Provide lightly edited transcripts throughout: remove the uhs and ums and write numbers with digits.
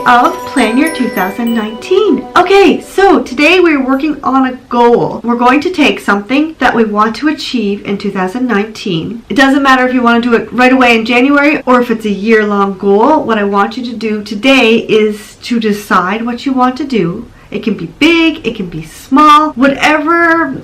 of Plan Your 2019. Okay, so today we're working on a goal. We're going to take something that we want to achieve in 2019. It doesn't matter if you want to do it right away in January or if it's a year-long goal. What I want you to do today is to decide what you want to do. It can be big, it can be small, whatever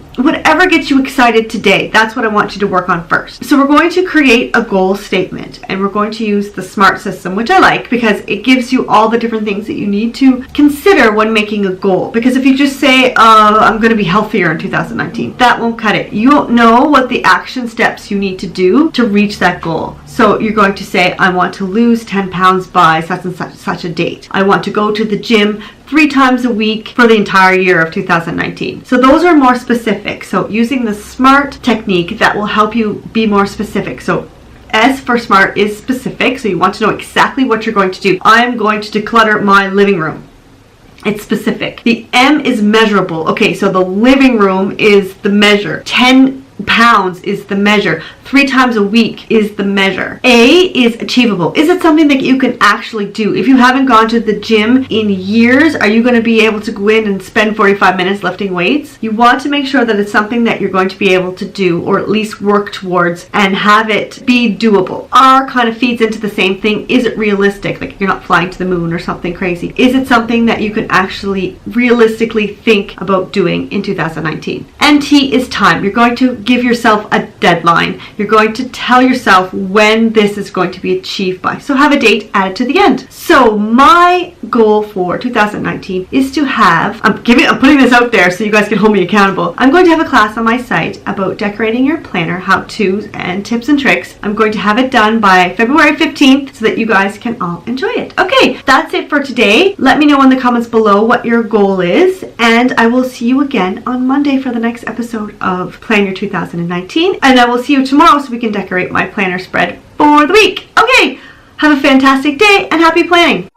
gets you excited today. That's what I want you to work on first. So we're going to create a goal statement, and we're going to use the SMART system, which I like because it gives you all the different things that you need to consider when making a goal. Because if you just say, I'm going to be healthier in 2019, that won't cut it. You don't know what the action steps you need to do to reach that goal. So you're going to say, I want to lose 10 pounds by such and such a date. I want to go to the gym 3 times a week for the entire year of 2019. So those are more specific. So using the SMART technique, that will help you be more specific. So S for SMART is specific. So you want to know exactly what you're going to do. I'm going to declutter my living room. It's specific. The M is measurable. Okay, so the living room is the measure. 10 pounds is the measure. 3 times a week is the measure. A is achievable. Is it something that you can actually do? If you haven't gone to the gym in years, are you going to be able to go in and spend 45 minutes lifting weights? You want to make sure that it's something that you're going to be able to do, or at least work towards, and have it be doable. R kind of feeds into the same thing. Is it realistic? Like you're not flying to the moon or something crazy. Is it something that you can actually realistically think about doing in 2019? And T is time. You're going to give yourself a deadline. You're going to tell yourself when this is going to be achieved by. So have a date added to the end. So my goal for 2019 is to have, I'm putting this out there so you guys can hold me accountable. I'm going to have a class on my site about decorating your planner, how-tos and tips and tricks. I'm going to have it done by February 15th so that you guys can all enjoy it. Okay, that's it for today. Let me know in the comments below what your goal is, and I will see you again on Monday for the next episode of Plan Your 2019, and I will see you tomorrow so we can decorate my planner spread for the week. Okay, have a fantastic day and happy planning.